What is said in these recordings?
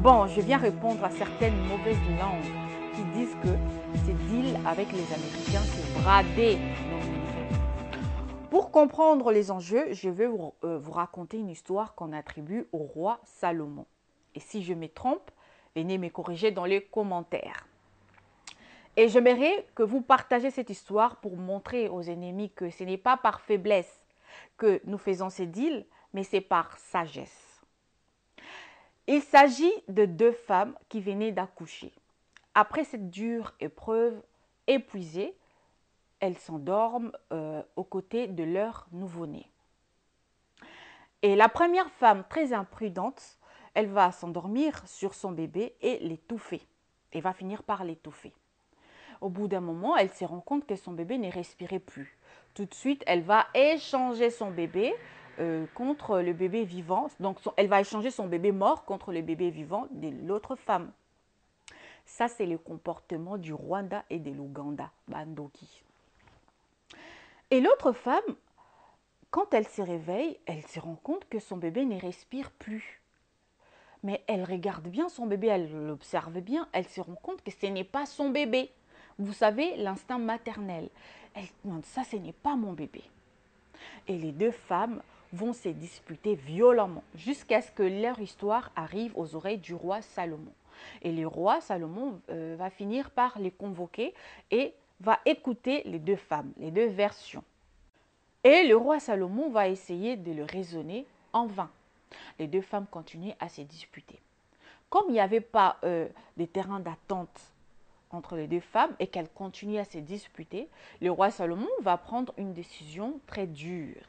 Bon, je viens répondre à certaines mauvaises langues qui disent que ces deals avec les Américains, c'est brader nos minerais. Pour comprendre les enjeux, je vais vous raconter une histoire qu'on attribue au roi Salomon. Et si je me trompe, venez me corriger dans les commentaires. Et j'aimerais que vous partagez cette histoire pour montrer aux ennemis que ce n'est pas par faiblesse que nous faisons ces deals, mais c'est par sagesse. Il s'agit de deux femmes qui venaient d'accoucher. Après cette dure épreuve, épuisées, elles s'endorment aux côtés de leur nouveau-né. Et la première femme, très imprudente, elle va s'endormir sur son bébé et l'étouffer. Elle va finir par l'étouffer. Au bout d'un moment, elle se rend compte que son bébé ne respirait plus. Tout de suite, elle va échanger son bébé contre le bébé vivant. Donc, elle va échanger son bébé mort contre le bébé vivant de l'autre femme. Ça, c'est le comportement du Rwanda et de l'Ouganda, Bandoki. Et l'autre femme, quand elle se réveille, elle se rend compte que son bébé ne respire plus. Mais elle regarde bien son bébé, elle l'observe bien, elle se rend compte que ce n'est pas son bébé. Vous savez, l'instinct maternel. Elle demande, ça, ce n'est pas mon bébé. Et les deux femmes vont se disputer violemment jusqu'à ce que leur histoire arrive aux oreilles du roi Salomon. Et le roi Salomon va finir par les convoquer et va écouter les deux femmes, les deux versions. Et le roi Salomon va essayer de le raisonner en vain. Les deux femmes continuent à se disputer. Comme il n'y avait pas de terrain d'attente entre les deux femmes et qu'elles continuent à se disputer, le roi Salomon va prendre une décision très dure.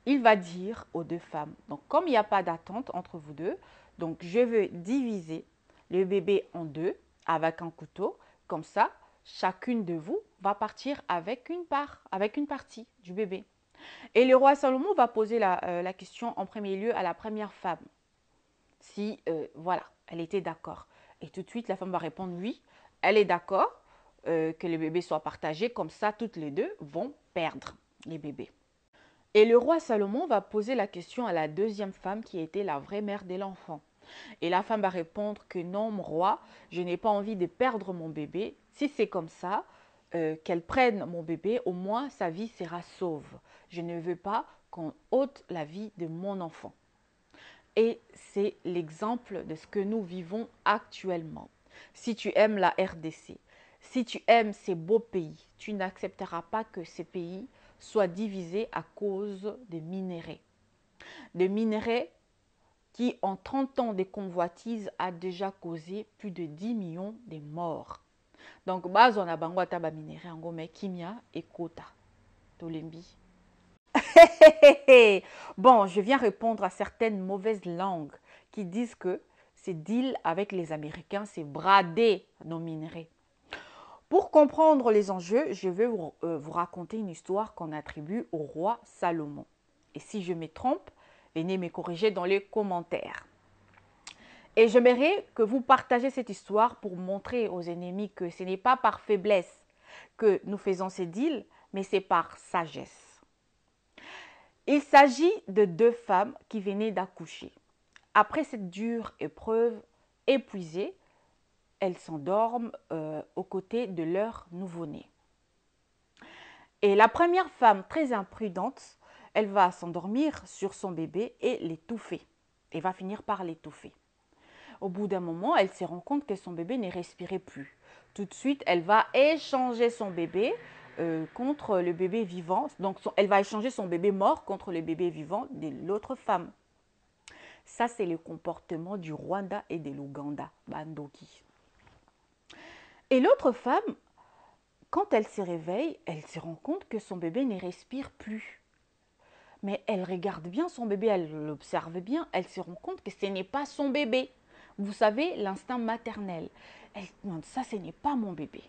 Il va dire aux deux femmes, donc comme il n'y a pas d'attente entre vous deux, donc je veux diviser le bébé en deux avec un couteau, comme ça, chacune de vous va partir avec une part, avec une partie du bébé. Et le roi Salomon va poser la question en premier lieu à la première femme, si, voilà, elle était d'accord. Et tout de suite, la femme va répondre oui, elle est d'accord que le bébé soit partagé, comme ça, toutes les deux vont perdre les bébés. Et le roi Salomon va poser la question à la deuxième femme qui était la vraie mère de l'enfant. Et la femme va répondre que non, mon roi, je n'ai pas envie de perdre mon bébé. Si c'est comme ça, qu'elle prenne mon bébé, au moins sa vie sera sauve. Je ne veux pas qu'on ôte la vie de mon enfant. Et c'est l'exemple de ce que nous vivons actuellement. Si tu aimes la RDC, si tu aimes ces beaux pays, tu n'accepteras pas que ces pays soient divisés à cause des minerais. Des minerais qui, en 30 ans de convoitise, a déjà causé plus de 10 millions de morts. Donc, base on a bangwata ba minerais en gome kimia et kota. Tolembi. Bon, je viens répondre à certaines mauvaises langues qui disent que ces deals avec les Américains, c'est brader nos minerais. Pour comprendre les enjeux, je vais vous raconter une histoire qu'on attribue au roi Salomon. Et si je me trompe, venez me corriger dans les commentaires. Et j'aimerais que vous partagez cette histoire pour montrer aux ennemis que ce n'est pas par faiblesse que nous faisons ces deals, mais c'est par sagesse. Il s'agit de deux femmes qui venaient d'accoucher. Après cette dure épreuve, épuisées, elles s'endorment aux côtés de leur nouveau-né. Et la première femme, très imprudente, elle va s'endormir sur son bébé et l'étouffer. Elle va finir par l'étouffer. Au bout d'un moment, elle se rend compte que son bébé ne respirait plus. Tout de suite, elle va échanger son bébé contre le bébé vivant. Donc, elle va échanger son bébé mort contre le bébé vivant de l'autre femme. Ça, c'est le comportement du Rwanda et de l'Ouganda, Bandoki. Et l'autre femme, quand elle se réveille, elle se rend compte que son bébé ne respire plus. Mais elle regarde bien son bébé, elle l'observe bien, elle se rend compte que ce n'est pas son bébé. Vous savez, l'instinct maternel. Elle demande, ça, ce n'est pas mon bébé.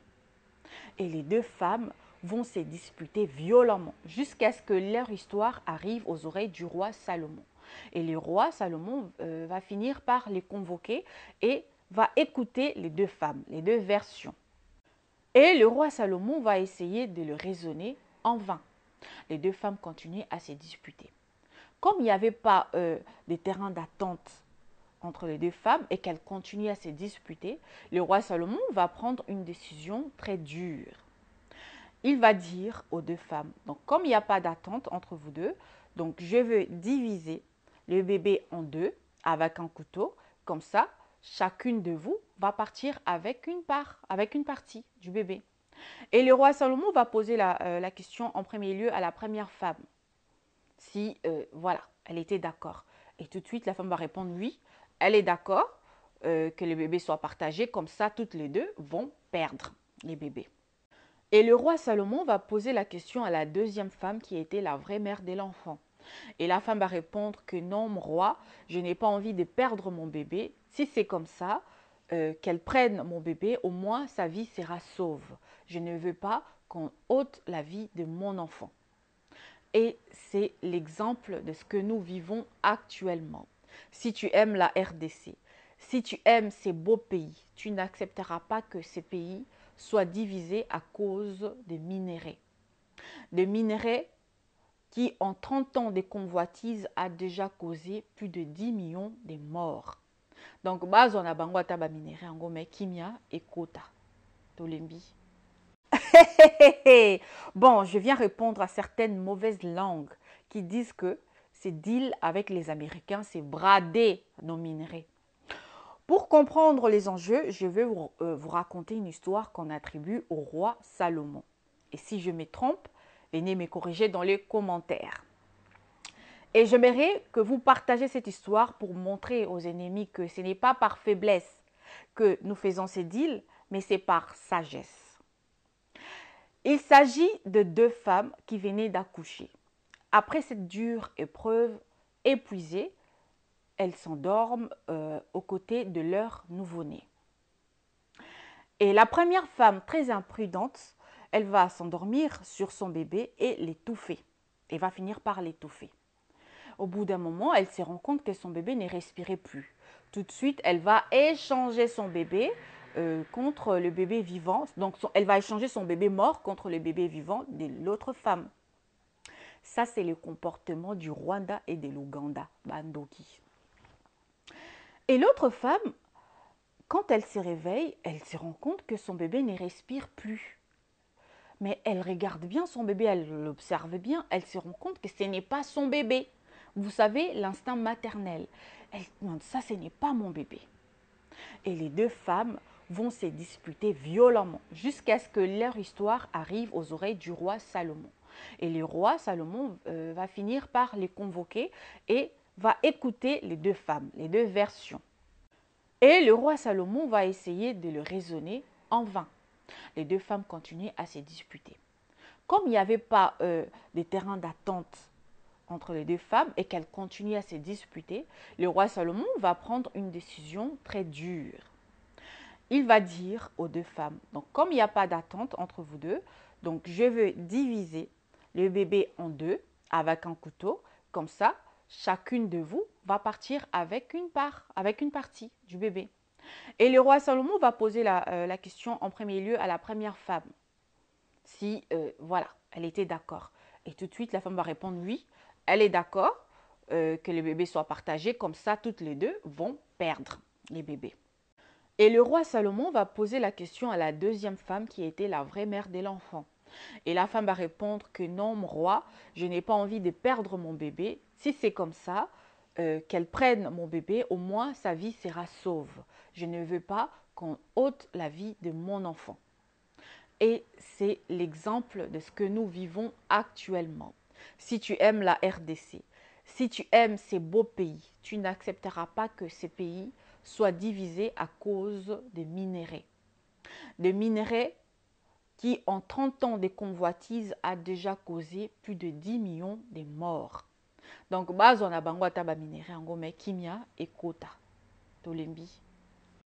Et les deux femmes vont se disputer violemment jusqu'à ce que leur histoire arrive aux oreilles du roi Salomon. Et le roi Salomon va finir par les convoquer et va écouter les deux femmes, les deux versions. Et le roi Salomon va essayer de le raisonner en vain. Les deux femmes continuent à se disputer. Comme il n'y avait pas de terrain d'attente entre les deux femmes et qu'elles continuent à se disputer, le roi Salomon va prendre une décision très dure. Il va dire aux deux femmes, donc comme il n'y a pas d'attente entre vous deux, donc je veux diviser le bébé en deux avec un couteau, comme ça, chacune de vous va partir avec une part, avec une partie du bébé. Et le roi Salomon va poser la question en premier lieu à la première femme, si, voilà, elle était d'accord. Et tout de suite, la femme va répondre oui, elle est d'accord que le bébé soit partagé, comme ça, toutes les deux vont perdre les bébés. Et le roi Salomon va poser la question à la deuxième femme qui était la vraie mère de l'enfant. Et la femme va répondre que non, mon roi, je n'ai pas envie de perdre mon bébé. Si c'est comme ça, qu'elle prenne mon bébé, au moins sa vie sera sauve. Je ne veux pas qu'on ôte la vie de mon enfant. Et c'est l'exemple de ce que nous vivons actuellement. Si tu aimes la RDC, si tu aimes ces beaux pays, tu n'accepteras pas que ces pays soient divisés à cause des minerais. Des minerais qui, en 30 ans de convoitise, a déjà causé plus de 10 millions de morts. Donc, base on a bango ataba minerais en gome kimia et kota. Tolembi. Bon, je viens répondre à certaines mauvaises langues qui disent que ces deals avec les Américains, c'est brader nos minerais. Pour comprendre les enjeux, je vais vous raconter une histoire qu'on attribue au roi Salomon. Et si je me trompe, venez me corriger dans les commentaires. Et j'aimerais que vous partagez cette histoire pour montrer aux ennemis que ce n'est pas par faiblesse que nous faisons ces deals, mais c'est par sagesse. Il s'agit de deux femmes qui venaient d'accoucher. Après cette dure épreuve, épuisées, elles s'endorment aux côtés de leur nouveau-né. Et la première femme, très imprudente, elle va s'endormir sur son bébé et l'étouffer. Elle va finir par l'étouffer. Au bout d'un moment, elle se rend compte que son bébé ne respirait plus. Tout de suite, elle va échanger son bébé contre le bébé vivant. Donc, elle va échanger son bébé mort contre le bébé vivant de l'autre femme. Ça, c'est le comportement du Rwanda et de l'Ouganda, Bandoki. Et l'autre femme, quand elle se réveille, elle se rend compte que son bébé ne respire plus. Mais elle regarde bien son bébé, elle l'observe bien, elle se rend compte que ce n'est pas son bébé. Vous savez, l'instinct maternel. Elle demande, ça, ce n'est pas mon bébé. Et les deux femmes vont se disputer violemment jusqu'à ce que leur histoire arrive aux oreilles du roi Salomon. Et le roi Salomon va finir par les convoquer et va écouter les deux femmes, les deux versions. Et le roi Salomon va essayer de le raisonner en vain. Les deux femmes continuent à se disputer. Comme il n'y avait pas de terrain d'attente entre les deux femmes et qu'elles continuent à se disputer, le roi Salomon va prendre une décision très dure. Il va dire aux deux femmes, donc comme il n'y a pas d'attente entre vous deux, donc je veux diviser le bébé en deux avec un couteau, comme ça, chacune de vous va partir avec une part, avec une partie du bébé. Et le roi Salomon va poser la question en premier lieu à la première femme, si, voilà, elle était d'accord. Et tout de suite, la femme va répondre oui, elle est d'accord que le bébé soit partagé, comme ça, toutes les deux vont perdre les bébés. Et le roi Salomon va poser la question à la deuxième femme qui était la vraie mère de l'enfant. Et la femme va répondre que non, mon roi, je n'ai pas envie de perdre mon bébé. Si c'est comme ça, qu'elle prenne mon bébé, au moins sa vie sera sauve. Je ne veux pas qu'on ôte la vie de mon enfant. Et c'est l'exemple de ce que nous vivons actuellement. Si tu aimes la RDC, si tu aimes ces beaux pays, tu n'accepteras pas que ces pays soient divisés à cause des minerais. Des minerais qui, en 30 ans de convoitise, a déjà causé plus de 10 millions de morts. Donc, base on a bango ataba minerais en gome kimia et kota. Tolembi.